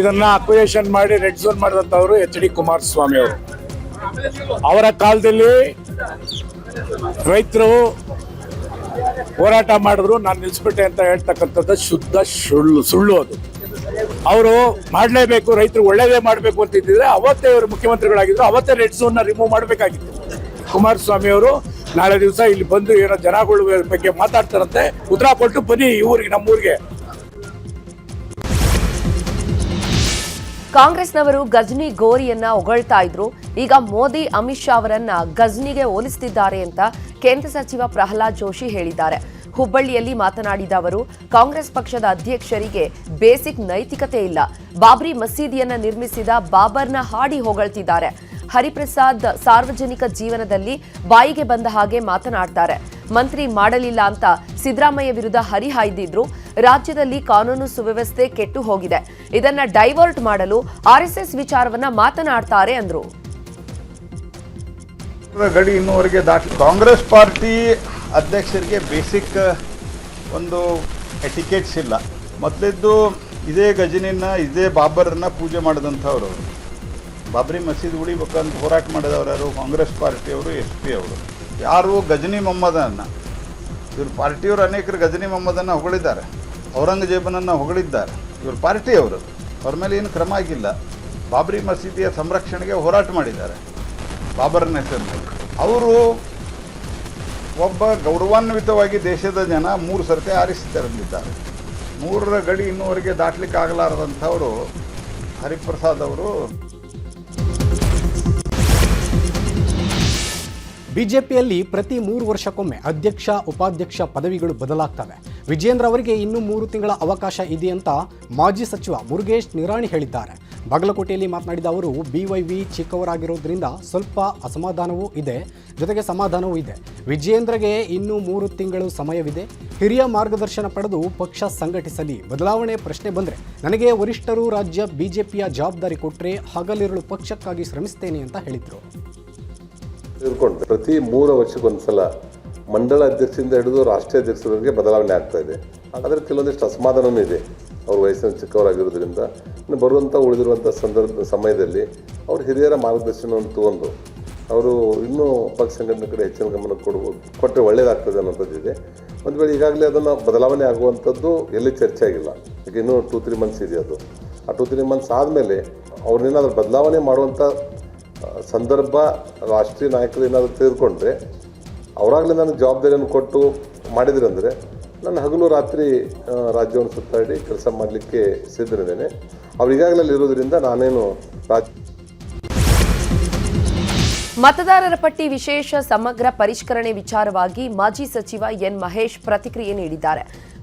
ಇದನ್ನ ಅಕ್ವಿಯೇಷನ್ ಮಾಡಿ ರೆಡ್ ಝೋನ್ ಮಾಡಿದಂಥವರು HD ಕುಮಾರಸ್ವಾಮಿ ಅವರು. ಅವರ ಕಾಲದಲ್ಲಿ ರೈತರು ಹೋರಾಟ ಮಾಡಿದ್ರು, ನಾನು ನಿಲ್ಲಿಸ್ಬಿಟ್ಟೆ ಅಂತ ಹೇಳ್ತಕ್ಕಂಥದ್ದು ಶುದ್ಧ ಸುಳ್ಳು ಅದು. ಅವರು ಮಾಡಲೇಬೇಕು, ರೈತರು ಒಳ್ಳೇದೇ ಮಾಡಬೇಕು ಅಂತ ಇದ್ದಿದ್ರೆ ಅವತ್ತೇ ಅವರು ಮುಖ್ಯಮಂತ್ರಿಗಳಾಗಿದ್ರು, ಅವತ್ತೇ ರೆಡ್ ಝೋನ್ನ ರಿಮೂವ್ ಮಾಡಬೇಕಾಗಿತ್ತು. ಕುಮಾರಸ್ವಾಮಿ ಅವರು ನಾಳೆ ದಿವಸ ಇಲ್ಲಿ ಬಂದು ಏನೋ ಜನಗಳ ಬಗ್ಗೆ ಮಾತಾಡ್ತಾರಂತೆ, ಉತ್ತರ ಕೊಟ್ಟು ಬನ್ನಿ ಊರಿಗೆ, ನಮ್ಮೂರಿಗೆ. ಕಾಂಗ್ರೆಸ್ನವರು ಗಜನಿ ಗೋರಿಯನ್ನ ಹೊಗಳ್ತಾ ಇದ್ರು. ಈಗ ಮೋದಿ ಅಮಿತ್ ಶಾ ಅವರನ್ನ ಗಜನಿಗೆ ಹೋಲಿಸುತ್ತಿದ್ದಾರೆ ಅಂತ ಕೇಂದ್ರ ಸಚಿವ ಪ್ರಹ್ಲಾದ್ ಜೋಶಿ ಹೇಳಿದ್ದಾರೆ. ಹುಬ್ಬಳ್ಳಿಯಲ್ಲಿ ಮಾತನಾಡಿದ ಅವರು, ಕಾಂಗ್ರೆಸ್ ಪಕ್ಷದ ಅಧ್ಯಕ್ಷರಿಗೆ ಬೇಸಿಕ್ ನೈತಿಕತೆ ಇಲ್ಲ. ಬಾಬ್ರಿ ಮಸೀದಿಯನ್ನ ನಿರ್ಮಿಸಿದ ಬಾಬರ್ನ ಹಾಡಿ ಹೊಗಳ್ತಿದ್ದಾರೆ. ಹರಿಪ್ರಸಾದ್ ಸಾರ್ವಜನಿಕ ಜೀವನದಲ್ಲಿ ಬಾಯಿಗೆ ಬಂದ ಹಾಗೆ ಮಾತನಾಡ್ತಾರೆ. ಮಂತ್ರಿ ಮಾಡಲಿಲ್ಲ ಅಂತ ಸಿದ್ದರಾಮಯ್ಯ ವಿರುದ್ಧ ಹರಿಹಾಯ್ದಿದ್ರು. ರಾಜ್ಯದಲ್ಲಿ ಕಾನೂನು ಸುವ್ಯವಸ್ಥೆ ಕೆಟ್ಟು ಹೋಗಿದೆ. ಇದನ್ನ ಡೈವರ್ಟ್ ಮಾಡಲು RSS ವಿಚಾರವನ್ನ ಮಾತನಾಡ್ತಾರೆ ಅಂದ್ರು. ಗಡಿ ಇನ್ನೂವರೆಗೆ ಕಾಂಗ್ರೆಸ್ ಪಾರ್ಟಿ ಅಧ್ಯಕ್ಷರಿಗೆ ಬೇಸಿಕ್ ಒಂದು ಎಟಿಕೆಟ್ಸ್ ಇಲ್ಲ. ಮೊದಲಿದ್ದು ಇದೇ ಗಜನಿನ ಇದೇ ಬಾಬರನ್ನ ಪೂಜೆ ಮಾಡಿದಂಥವ್ರು. ಬಾಬ್ರಿ ಮಸೀದಿ ಉಳಿಬೇಕಂತ ಹೋರಾಟ ಮಾಡಿದವರು ಯಾರು? ಕಾಂಗ್ರೆಸ್ ಪಾರ್ಟಿಯವರು, SP ಅವರು. ಯಾರು ಗಜನಿ ಮೊಹಮ್ಮದನ್ನು, ಇವ್ರ ಪಾರ್ಟಿಯವರು ಅನೇಕರು ಗಜನಿ ಮೊಹಮ್ಮದನ್ನು ಹೊಗಳಿದ್ದಾರೆ, ಔರಂಗಜೇಬನನ್ನು ಹೊಗಳಿದ್ದಾರೆ. ಇವ್ರ ಪಾರ್ಟಿಯವರು, ಅವ್ರ ಮೇಲೆ ಏನು ಕ್ರಮ ಆಗಿಲ್ಲ. ಬಾಬ್ರಿ ಮಸೀದಿಯ ಸಂರಕ್ಷಣೆಗೆ ಹೋರಾಟ ಮಾಡಿದ್ದಾರೆ ಬಾಬರ್ನ ಹೆಸರಿನಲ್ಲಿ. ಅವರು ಒಬ್ಬ ಗೌರವಾನ್ವಿತವಾಗಿ ದೇಶದ ಜನ 3 ಸರ್ತಿ ಆರಿಸಿದ್ದಾರೆ. 3ರ ಗಡಿ ಇನ್ನೂವರೆಗೆ ದಾಟ್ಲಿಕ್ಕೆ ಆಗಲಾರದಂಥವರು ಹರಿಪ್ರಸಾದ್ ಅವರು. ಬಿಜೆಪಿಯಲ್ಲಿ ಪ್ರತಿ 3 ವರ್ಷಕ್ಕೊಮ್ಮೆ ಅಧ್ಯಕ್ಷ ಉಪಾಧ್ಯಕ್ಷ ಪದವಿಗಳು ಬದಲಾಗ್ತವೆ. ವಿಜೇಂದ್ರ ಅವರಿಗೆ ಇನ್ನೂ 3 ತಿಂಗಳ ಅವಕಾಶ ಇದೆ ಅಂತ ಮಾಜಿ ಸಚಿವ ಮುರುಗೇಶ್ ನಿರಾಣಿ ಹೇಳಿದ್ದಾರೆ. ಬಾಗಲಕೋಟೆಯಲ್ಲಿ ಮಾತನಾಡಿದ ಅವರು, BYV ಚಿಕ್ಕವರಾಗಿರೋದ್ರಿಂದ ಸ್ವಲ್ಪ ಅಸಮಾಧಾನವೂ ಇದೆ, ಜೊತೆಗೆ ಸಮಾಧಾನವೂ ಇದೆ. ವಿಜೇಂದ್ರಗೆ ಇನ್ನೂ 3 ತಿಂಗಳು ಸಮಯವಿದೆ. ಹಿರಿಯ ಮಾರ್ಗದರ್ಶನ ಪಡೆದು ಪಕ್ಷ ಸಂಘಟಿಸಲಿ. ಬದಲಾವಣೆ ಪ್ರಶ್ನೆ ಬಂದರೆ ನನಗೆ ವರಿಷ್ಠರು ರಾಜ್ಯ ಬಿಜೆಪಿಯ ಜವಾಬ್ದಾರಿ ಕೊಟ್ಟರೆ ಹಗಲಿರುಳು ಪಕ್ಷಕ್ಕಾಗಿ ಶ್ರಮಿಸ್ತೇನೆ ಅಂತ ಹೇಳಿದರು. ತಿಳ್ಕೊಂಡು ಪ್ರತಿ 3 ವರ್ಷಕ್ಕೊಂದ್ಸಲ ಮಂಡಳ ಅಧ್ಯಕ್ಷರಿಂದ ಹಿಡಿದು ರಾಷ್ಟ್ರೀಯ ಅಧ್ಯಕ್ಷರಿಗೆ ಬದಲಾವಣೆ ಆಗ್ತಾ ಇದೆ. ಆದರೆ ಕೆಲವೊಂದಿಷ್ಟು ಅಸಮಾಧಾನವೂ ಇದೆ. ಅವ್ರ ವಯಸ್ಸಿನ ಚಿಕ್ಕವರಾಗಿರೋದ್ರಿಂದ ಇನ್ನು ಬರುವಂಥ ಉಳಿದಿರುವಂಥ ಸಮಯದಲ್ಲಿ ಅವ್ರ ಹಿರಿಯರ ಮಾರ್ಗದರ್ಶನವನ್ನು ತಗೊಂಡು ಅವರು ಇನ್ನೂ ಪಕ್ಷ ಸಂಘಟನೆ ಕಡೆ ಹೆಚ್ಚಿನ ಗಮನ ಕೊಟ್ಟರೆ ಒಳ್ಳೆಯದಾಗ್ತದೆ ಅನ್ನೋಂಥದ್ದಿದೆ. ಒಂದು ವೇಳೆ ಈಗಾಗಲೇ ಅದನ್ನು ಬದಲಾವಣೆ ಆಗುವಂಥದ್ದು ಎಲ್ಲಿ ಚರ್ಚೆ ಆಗಿಲ್ಲ. ಈಗ ಇನ್ನೂ 2-3 ಮಂತ್ಸ್ ಇದೆ. ಅದು ಆ 2-3 ಮಂತ್ಸ್ ಆದಮೇಲೆ ಅವ್ರನ್ನೇನಾದ್ರೂ ಬದಲಾವಣೆ ಮಾಡುವಂಥ ಸಂದರ್ಭ ರಾಷ್ಟ್ರೀಯ ನಾಯಕರು ಏನಾದರೂ ತೆಗೆದುಕೊಂಡ್ರೆ, ಅವರಾಗಲೇ ನನಗೆ ಜವಾಬ್ದಾರಿಯನ್ನು ಕೊಟ್ಟು ಮಾಡಿದ್ರಂದರೆ ನಾನು ಹಗಲು ರಾತ್ರಿ ರಾಜ್ಯವನ್ನು ಸುತ್ತಾಡಿ ಕೆಲಸ ಮಾಡಲಿಕ್ಕೆ ಸಿದ್ಧರಿದ್ದೇನೆ. ಅವ್ರು ಈಗಾಗಲೇ ಇರೋದ್ರಿಂದ ನಾನೇನು ಮತದಾರರ ಪಟ್ಟಿ ವಿಶೇಷ ಸಮಗ್ರ ಪರಿಷ್ಕರಣೆ ವಿಚಾರವಾಗಿ ಮಾಜಿ ಸಚಿವ ಎನ್ ಮಹೇಶ್ ಪ್ರತಿಕ್ರಿಯೆ ನೀಡಿದ್ದಾರೆ.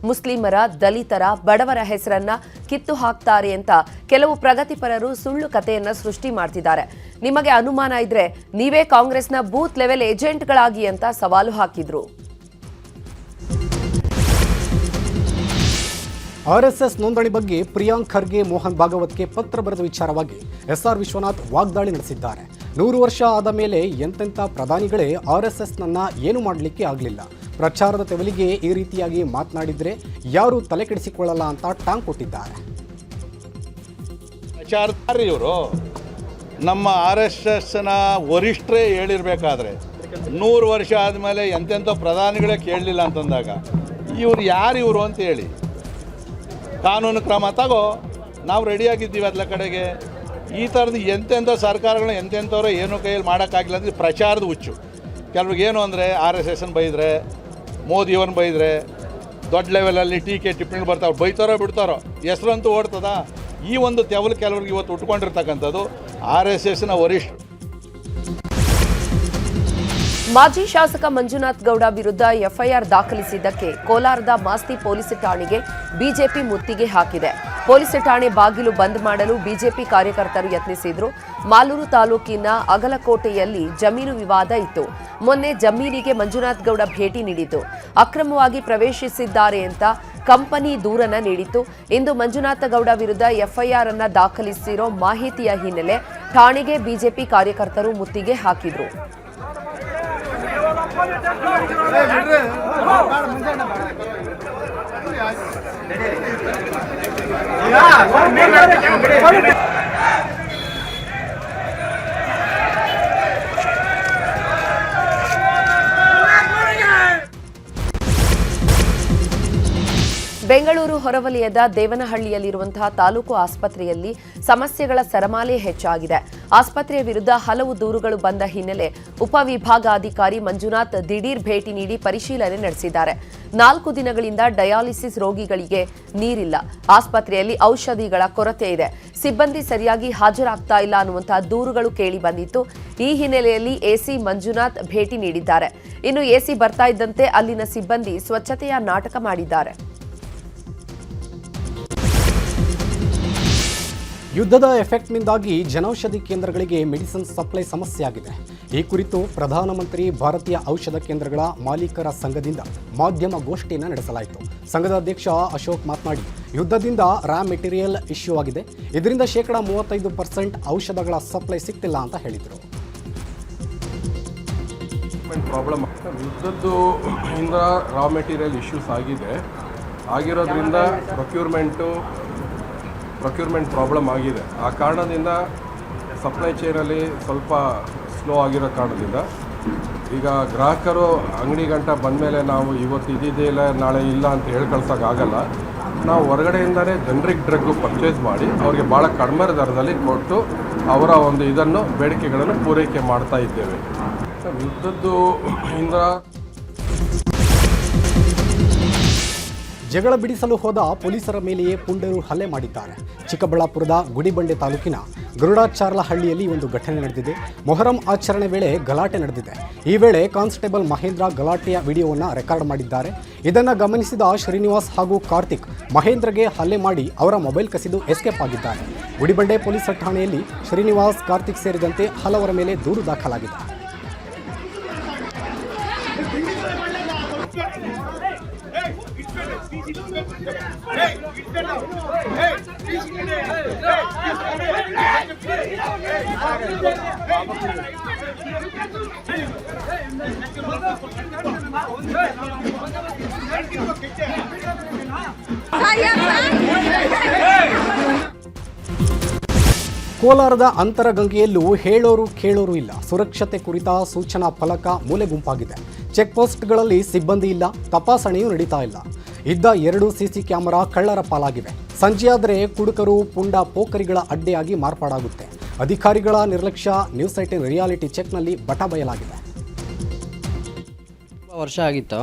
ಮುಸ್ಲಿಮರ, ದಲಿತರ, ಬಡವರ ಹೆಸರನ್ನ ಕಿತ್ತು ಹಾಕ್ತಾರೆ ಅಂತ ಕೆಲವು ಪ್ರಗತಿಪರರು ಸುಳ್ಳು ಕಥೆಯನ್ನ ಸೃಷ್ಟಿ ಮಾಡ್ತಿದ್ದಾರೆ. ನಿಮಗೆ ಅನುಮಾನ ಇದ್ರೆ ನೀವೇ ಕಾಂಗ್ರೆಸ್ನ ಬೂತ್ ಲೆವೆಲ್ ಏಜೆಂಟ್ಗಳಾಗಿ ಅಂತ ಸವಾಲು ಹಾಕಿದ್ರು. RSS ನೋಂದಣಿ ಬಗ್ಗೆ ಪ್ರಿಯಾಂಕ್ ಖರ್ಗೆ, ಮೋಹನ್ ಭಾಗವತ್ಗೆ ಪತ್ರ ಬರೆದ ವಿಚಾರವಾಗಿ SR ವಿಶ್ವನಾಥ್ ವಾಗ್ದಾಳಿ ನಡೆಸಿದ್ದಾರೆ. 100 ವರ್ಷ ಆದ ಮೇಲೆ ಎಂತೆಂಥ ಪ್ರಧಾನಿಗಳೇ RSSನನ್ನ ಏನು ಮಾಡಲಿಕ್ಕೆ ಆಗಲಿಲ್ಲ. ಪ್ರಚಾರದ ತೆವಲಿಗೆ ಈ ರೀತಿಯಾಗಿ ಮಾತನಾಡಿದರೆ ಯಾರು ತಲೆ ಕೆಡಿಸಿಕೊಳ್ಳಲ್ಲ ಅಂತ ಟಾಂಗ್ ಕೊಟ್ಟಿದ್ದಾರೆ. ಪ್ರಚಾರದಾರರು ಇವರು ನಮ್ಮ RSSನ ವರಿಷ್ಠರೇ ಹೇಳಿರಬೇಕಾದ್ರೆ 100 ವರ್ಷ ಆದಮೇಲೆ ಎಂತೆಂಥ ಪ್ರಧಾನಿಗಳೇ ಕೇಳಲಿಲ್ಲ ಅಂತಂದಾಗ ಇವರು ಯಾರು ಇವರು ಅಂತ ಹೇಳಿ ಕಾನೂನು ಕ್ರಮ ತಗೋ, ನಾವು ರೆಡಿಯಾಗಿದ್ದೀವಿ ಅದರ ಕಡೆಗೆ. ಈ ಥರದ್ದು ಎಂತೆಂಥ ಸರ್ಕಾರಗಳು ಎಂತೆಂಥವ್ರು ಏನೋ ಕೈಯಲ್ಲಿ ಮಾಡೋಕ್ಕಾಗಿಲ್ಲ ಅಂದರೆ ಪ್ರಚಾರದ ಹುಚ್ಚು. ಕೆಲವ್ರಿಗೆ ಏನು ಅಂದರೆ RSSನ ಬೈದರೆ, ಮೋದಿಯವ್ರನ್ನ ಬೈದರೆ, ದೊಡ್ಡ ಲೆವೆಲಲ್ಲಿ ಟೀಕೆ ಟಿಪ್ಪಣಿಗಳು ಬರ್ತಾವೆ, ಬೈತಾರೋ ಬಿಡ್ತಾರೋ, ಹೆಸರಂತೂ ಓಡ್ತದ. ಈ ಒಂದು ತೆವಲು ಕೆಲವ್ರಿಗೆ ಇವತ್ತು ಉಟ್ಕೊಂಡಿರ್ತಕ್ಕಂಥದ್ದು RSSನ ವರಿಷ್ಠರು. ಮಾಜಿ ಶಾಸಕ ಮಂಜುನಾಥ್ ಗೌಡ ವಿರುದ್ಧ ಎಫ್ಐಆರ್ ದಾಖಲಿಸಿದ್ದಕ್ಕೆ ಕೋಲಾರದ ಮಾಸ್ತಿ ಪೊಲೀಸ್ ಠಾಣೆಗೆ ಬಿಜೆಪಿ ಮುತ್ತಿಗೆ ಹಾಕಿದೆ. ಪೊಲೀಸ್ ಠಾಣೆ ಬಾಗಿಲು ಬಂದ್ ಮಾಡಲು ಬಿಜೆಪಿ ಕಾರ್ಯಕರ್ತರು ಯತ್ನಿಸಿದ್ರು. ಮಾಲೂರು ತಾಲೂಕಿನ ಅಗಲಕೋಟೆಯಲ್ಲಿ ಜಮೀನು ವಿವಾದ ಇತ್ತು. ಮೊನ್ನೆ ಜಮೀನಿಗೆ ಮಂಜುನಾಥ್ ಗೌಡ ಭೇಟಿ ನೀಡಿತು. ಅಕ್ರಮವಾಗಿ ಪ್ರವೇಶಿಸಿದ್ದಾರೆ ಅಂತ ಕಂಪನಿ ದೂರನ್ನ ನೀಡಿತ್ತು. ಇಂದು ಮಂಜುನಾಥ ಗೌಡ ವಿರುದ್ಧ ಎಫ್ಐಆರ್ ಅನ್ನ ದಾಖಲಿಸಿರೋ ಮಾಹಿತಿಯ ಹಿನ್ನೆಲೆ ಠಾಣೆಗೆ ಬಿಜೆಪಿ ಕಾರ್ಯಕರ್ತರು ಮುತ್ತಿಗೆ ಹಾಕಿದ್ರು. ಬೆಂಗಳೂರು ಹೊರವಲಯದ ದೇವನಹಳ್ಳಿಯಲ್ಲಿರುವಂತಹ ತಾಲೂಕು ಆಸ್ಪತ್ರೆಯಲ್ಲಿ ಸಮಸ್ಯೆಗಳ ಸರಮಾಲೆ ಹೆಚ್ಚಾಗಿದೆ. ಆಸ್ಪತ್ರೆಯ ವಿರುದ್ಧ ಹಲವು ದೂರುಗಳು ಬಂದ ಹಿನ್ನೆಲೆ ಉಪವಿಭಾಗಾಧಿಕಾರಿ ಮಂಜುನಾಥ್ ದಿಢೀರ್ ಭೇಟಿ ನೀಡಿ ಪರಿಶೀಲನೆ ನಡೆಸಿದ್ದಾರೆ. 4 ದಿನಗಳಿಂದ ಡಯಾಲಿಸಿಸ್ ರೋಗಿಗಳಿಗೆ ನೀರಿಲ್ಲ, ಆಸ್ಪತ್ರೆಯಲ್ಲಿ ಔಷಧಿಗಳ ಕೊರತೆ ಇದೆ, ಸಿಬ್ಬಂದಿ ಸರಿಯಾಗಿ ಹಾಜರಾಗ್ತಾ ಇಲ್ಲ ಅನ್ನುವಂತಹ ದೂರುಗಳು ಕೇಳಿ ಬಂದಿತ್ತು. ಈ ಹಿನ್ನೆಲೆಯಲ್ಲಿ ಎಸಿ ಮಂಜುನಾಥ್ ಭೇಟಿ ನೀಡಿದ್ದಾರೆ. ಇನ್ನು ಎಸಿ ಬರ್ತಾ ಇದ್ದಂತೆ ಅಲ್ಲಿನ ಸಿಬ್ಬಂದಿ ಸ್ವಚ್ಛತೆಯ ನಾಟಕ ಮಾಡಿದ್ದಾರೆ. ಯುದ್ಧದ ಎಫೆಕ್ಟ್ನಿಂದಾಗಿ ಜನೌಷಧಿ ಕೇಂದ್ರಗಳಿಗೆ ಮೆಡಿಸಿನ್ ಸಪ್ಲೈ ಸಮಸ್ಯೆಯಾಗಿದೆ. ಈ ಕುರಿತು ಪ್ರಧಾನಮಂತ್ರಿ ಭಾರತೀಯ ಔಷಧ ಕೇಂದ್ರಗಳ ಮಾಲೀಕರ ಸಂಘದಿಂದ ಮಾಧ್ಯಮ ಗೋಷ್ಠಿಯನ್ನು ನಡೆಸಲಾಯಿತು. ಸಂಘದ ಅಧ್ಯಕ್ಷ ಅಶೋಕ್ ಮಾತನಾಡಿ, ಯುದ್ಧದಿಂದ ರಾ ಮೆಟೀರಿಯಲ್ ಇಶ್ಯೂ ಆಗಿದೆ, ಇದರಿಂದ 35% ಔಷಧಗಳ ಸಪ್ಲೈ ಸಿಗ್ತಿಲ್ಲ ಅಂತ ಹೇಳಿದರು. ಪ್ರಾಬ್ಲಮ್ ಯುದ್ಧದ್ದು ಇಂದ ರಾ ಮೆಟೀರಿಯಲ್ ಇಶ್ಯೂಸ್ ಆಗಿರೋದ್ರಿಂದ ಪ್ರೊಕ್ಯೂರ್ಮೆಂಟ್ ಪ್ರಾಬ್ಲಮ್ ಆಗಿದೆ. ಆ ಕಾರಣದಿಂದ ಸಪ್ಲೈ ಚೈನಲ್ಲಿ ಸ್ವಲ್ಪ ಸ್ಲೋ ಆಗಿರೋ ಕಾರಣದಿಂದ ಈಗ ಗ್ರಾಹಕರು ಅಂಗಡಿ ಗಂಟ ಬಂದಮೇಲೆ ನಾವು ಇವತ್ತು ಇದಿದೆ ಇಲ್ಲ ನಾಳೆ ಇಲ್ಲ ಅಂತ ಹೇಳಿ ಕಳ್ಸೋಕ್ಕಾಗಲ್ಲ. ನಾವು ಹೊರಗಡೆಯಿಂದಲೇ ಜನರಿಕ್ ಡ್ರಗ್ಗು ಪರ್ಚೇಸ್ ಮಾಡಿ ಅವ್ರಿಗೆ ಭಾಳ ಕಡಿಮೆ ದರದಲ್ಲಿ ಕೊಟ್ಟು ಅವರ ಒಂದು ಇದನ್ನು ಬೇಡಿಕೆಗಳನ್ನು ಪೂರೈಕೆ ಮಾಡ್ತಾ ಇದ್ದೇವೆ. ಯುದ್ಧದ್ದು ಇಂದ ಜಗಳ ಬಿಡಿಸಲು ಹೋದ ಪೊಲೀಸರ ಮೇಲೆಯೇ ಪುಂಡರು ಹಲ್ಲೆ ಮಾಡಿದ್ದಾರೆ. ಚಿಕ್ಕಬಳ್ಳಾಪುರದ ಗುಡಿಬಂಡೆ ತಾಲೂಕಿನ ಗರುಡಾಚಾರ್ಲಹಳ್ಳಿಯಲ್ಲಿ ಒಂದು ಘಟನೆ ನಡೆದಿದೆ. ಮೊಹರಂ ಆಚರಣೆ ವೇಳೆ ಗಲಾಟೆ ನಡೆದಿದೆ. ಈ ವೇಳೆ ಕಾನ್ಸ್ಟೇಬಲ್ ಮಹೇಂದ್ರ ಗಲಾಟೆಯ ವಿಡಿಯೋವನ್ನು ರೆಕಾರ್ಡ್ ಮಾಡಿದ್ದಾರೆ. ಇದನ್ನು ಗಮನಿಸಿದ ಶ್ರೀನಿವಾಸ್ ಹಾಗೂ ಕಾರ್ತಿಕ್ ಮಹೇಂದ್ರಗೆ ಹಲ್ಲೆ ಮಾಡಿ ಅವರ ಮೊಬೈಲ್ ಕಸಿದು ಎಸ್ಕೇಪ್ ಆಗಿದ್ದಾರೆ. ಗುಡಿಬಂಡೆ ಪೊಲೀಸ್ ಠಾಣೆಯಲ್ಲಿ ಶ್ರೀನಿವಾಸ್, ಕಾರ್ತಿಕ್ ಸೇರಿದಂತೆ ಹಲವರ ಮೇಲೆ ದೂರು ದಾಖಲಾಗಿದೆ. ಕೋಲಾರದ ಅಂತರಗಂಗೆಯಲ್ಲೂ ಹೇಳೋರು ಕೇಳೋರು ಇಲ್ಲ. ಸುರಕ್ಷತೆ ಕುರಿತ ಸೂಚನಾ ಫಲಕ ಮೂಲೆ ಗುಂಪಾಗಿದೆ. ಚೆಕ್ ಪೋಸ್ಟ್ಗಳಲ್ಲಿ ಸಿಬ್ಬಂದಿ ಇಲ್ಲ, ತಪಾಸಣೆಯೂ ನಡೀತಾ ಇಲ್ಲ. ಇದ್ದ 2 ಸಿಸಿ ಕ್ಯಾಮೆರಾ ಕಳ್ಳರ ಪಾಲಾಗಿವೆ. ಸಂಜೆಯಾದರೆ ಕುಡುಕರು, ಪುಂಡ, ಪೋಖರಿಗಳ ಅಡ್ಡೆಯಾಗಿ ಮಾರ್ಪಾಡಾಗುತ್ತೆ. ಅಧಿಕಾರಿಗಳ ನಿರ್ಲಕ್ಷ್ಯ ನ್ಯೂಸ್ 18 ರಿಯಾಲಿಟಿ ಚೆಕ್ನಲ್ಲಿ ಬಟ ಬಯಲಾಗಿದೆ. ವರ್ಷ ಆಗಿತ್ತು,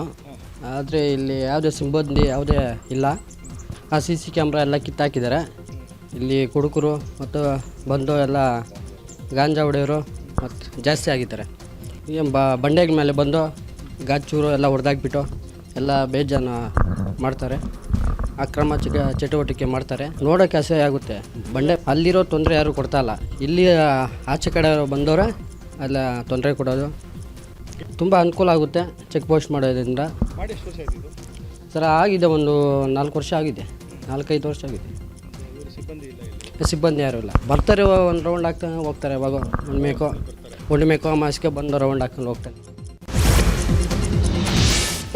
ಆದರೆ ಇಲ್ಲಿ ಯಾವುದೇ ಸಿಬ್ಬಂದಿ ಯಾವುದೇ ಇಲ್ಲ. ಆ CC ಕ್ಯಾಮ್ರಾ ಎಲ್ಲ ಕಿತ್ತಾಕಿದ್ದಾರೆ. ಇಲ್ಲಿ ಕುಡುಕರು ಮತ್ತು ಬಂದು ಎಲ್ಲ ಗಾಂಜಾ ಹೊಡೆಯೋರು ಮತ್ತು ಜಾಸ್ತಿ ಆಗಿದ್ದಾರೆ. ಈಗ ಬಂಡೆಗಳ ಮೇಲೆ ಬಂದು ಗಾಚೂರು ಎಲ್ಲ ಹೊಡೆದಾಕ್ಬಿಟ್ಟು ಎಲ್ಲ ಬೇಜಾನ ಮಾಡ್ತಾರೆ, ಅಕ್ರಮ ಚಟುವಟಿಕೆ ಮಾಡ್ತಾರೆ. ನೋಡೋಕ್ಕೆ ಅಸಹ್ಯ ಆಗುತ್ತೆ. ಬಂಡೆ ಅಲ್ಲಿರೋ ತೊಂದರೆ ಯಾರು ಕೊಡ್ತಾಯಿಲ್ಲ. ಇಲ್ಲಿ ಆಚೆ ಕಡೆ ಬಂದವರೆ ಎಲ್ಲ ತೊಂದರೆ ಕೊಡೋದು. ತುಂಬ ಅನುಕೂಲ ಆಗುತ್ತೆ ಚೆಕ್ ಪೋಸ್ಟ್ ಮಾಡೋದ್ರಿಂದ. ಸರ್ ಆಗಿದೆ, ಒಂದು 4 ವರ್ಷ ಆಗಿದೆ, 4-5 ವರ್ಷ ಆಗಿದೆ. ಸಿಬ್ಬಂದಿ ಯಾರು ಇಲ್ಲ. ಬರ್ತಾರೆ, ಒಂದು ರೌಂಡ್ ಹಾಕ್ತಾನೆ ಹೋಗ್ತಾರೆ. ಇವಾಗ ಹುಣ್ಣಿಮೆಕೋ ಅಮಾವಾಸ್ಯೆಗೆ ಬಂದು ರೌಂಡ್ ಹಾಕೊಂಡು ಹೋಗ್ತಾರೆ.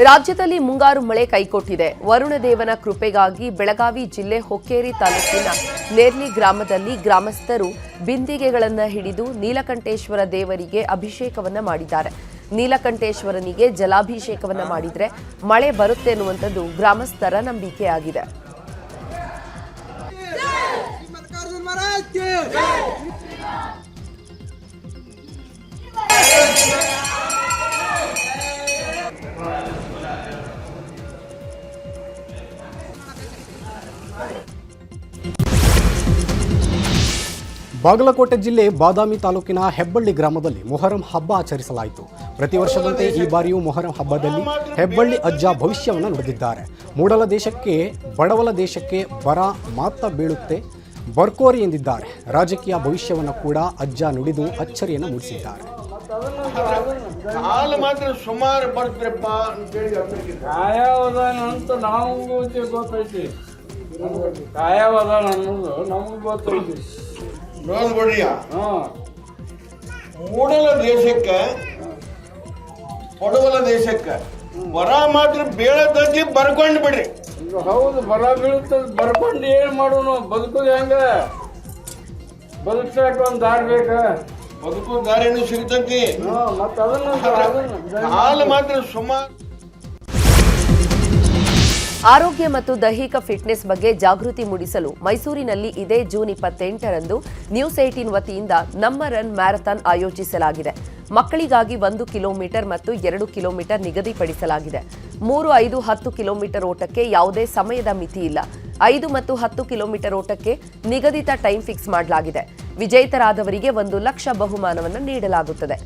ರಾಜ್ಯದಲ್ಲಿ ಮುಂಗಾರು ಮಳೆ ಕೈಕೊಟ್ಟಿದೆ. ವರುಣದೇವನ ಕೃಪೆಗಾಗಿ ಬೆಳಗಾವಿ ಜಿಲ್ಲೆ ಹೊಕ್ಕೇರಿ ತಾಲೂಕಿನ ನೇರ್ಲಿ ಗ್ರಾಮದಲ್ಲಿ ಗ್ರಾಮಸ್ಥರು ಬಿಂದಿಗೆಗಳನ್ನು ಹಿಡಿದು ನೀಲಕಂಠೇಶ್ವರ ದೇವರಿಗೆ ಅಭಿಷೇಕವನ್ನ ಮಾಡಿದ್ದಾರೆ. ನೀಲಕಂಠೇಶ್ವರನಿಗೆ ಜಲಾಭಿಷೇಕವನ್ನ ಮಾಡಿದ್ರೆ ಮಳೆ ಬರುತ್ತೆ ಎನ್ನುವಂಥದ್ದು ಗ್ರಾಮಸ್ಥರ ನಂಬಿಕೆಯಾಗಿದೆ. ಬಾಗಲಕೋಟೆ ಜಿಲ್ಲೆ ಬಾದಾಮಿ ತಾಲೂಕಿನ ಹೆಬ್ಬಳ್ಳಿ ಗ್ರಾಮದಲ್ಲಿ ಮೊಹರಂ ಹಬ್ಬ ಆಚರಿಸಲಾಯಿತು. ಪ್ರತಿ ವರ್ಷದಂತೆ ಈ ಬಾರಿಯೂ ಮೊಹರಂ ಹಬ್ಬದಲ್ಲಿ ಹೆಬ್ಬಳ್ಳಿ ಅಜ್ಜ ಭವಿಷ್ಯವನ್ನು ನುಡಿದಿದ್ದಾರೆ. ಮೂಡಲ ದೇಶಕ್ಕೆ ಬಡವಲ ದೇಶಕ್ಕೆ ಬರ ಮಾತ್ರ ಬೀಳುತ್ತೆ ಬರ್ಕೋರಿ ಎಂದಿದ್ದಾರೆ. ರಾಜಕೀಯ ಭವಿಷ್ಯವನ್ನು ಕೂಡ ಅಜ್ಜ ನುಡಿದು ಅಚ್ಚರಿಯನ್ನು ಮೂಡಿಸಿದ್ದಾರೆ. ಮಾತ್ರ ಸುಮಾರು ಬರ್ತ್ರಪ್ಪ ಕಾಯವದಾನ ಅಂತ ನಮಗೂ ಗೊತ್ತೈತಿ. ಕಾಯವದಾನ ಅನ್ನೋದು ನಮಗೂ ಗೊತ್ತೈತಿ. ನೋಡ್ಬಿಡ್ರಿ, ಮೂಡಲ ದೇಶಕ್ಕೆ ಬಡವಲ ದೇಶಕ್ಕೆ ಬರ ಮಾತ್ರ ಬೀಳದಜ್ಜಿ ಬರ್ಕೊಂಡು ಬಿಡ್ರಿ. ಹೌದು, ಬರ ಬೀಳುತ್ತದೆ, ಬರ್ಕೊಂಡು ಏನ್ ಮಾಡೋನು? ಬದುಕೋದು ಹೆಂಗ? ಬದುಕ್ಸಾಕ ಒಂದ್ ದಾರಿ ಬೇಕ. ಬದುಕು ದಾರಿನೂ ಸಿಗ್ತೈತಿ. ಮತ್ತ ಅದನ್ನ ಹಾಲು ಮಾತ್ರ ಸುಮಾರು. ಆರೋಗ್ಯ ಮತ್ತು ದೈಹಿಕ ಫಿಟ್ನೆಸ್ ಬಗ್ಗೆ ಜಾಗೃತಿ ಮೂಡಿಸಲು ಮೈಸೂರಿನಲ್ಲಿ ಇದೇ ಜೂನ್ 28ರಂದು ನ್ಯೂಸ್ 18 ವತಿಯಿಂದ ನಮ್ಮ ರನ್ ಮ್ಯಾರಥಾನ್ ಆಯೋಜಿಸಲಾಗಿದೆ. ಮಕ್ಕಳಿಗಾಗಿ 1 ಕಿಲೋಮೀಟರ್ ಮತ್ತು 2 ಕಿಲೋಮೀಟರ್ ನಿಗದಿಪಡಿಸಲಾಗಿದೆ. 3, 5, 10 ಕಿಲೋಮೀಟರ್ ಓಟಕ್ಕೆ ಯಾವುದೇ ಸಮಯದ ಮಿತಿ ಇಲ್ಲ. 5 ಮತ್ತು 10 ಕಿಲೋಮೀಟರ್ ಓಟಕ್ಕೆ ನಿಗದಿತ ಟೈಮ್ ಫಿಕ್ಸ್ ಮಾಡಲಾಗಿದೆ. ವಿಜೇತರಾದವರಿಗೆ 1 ಲಕ್ಷ ಬಹುಮಾನವನ್ನು ನೀಡಲಾಗುತ್ತದೆ.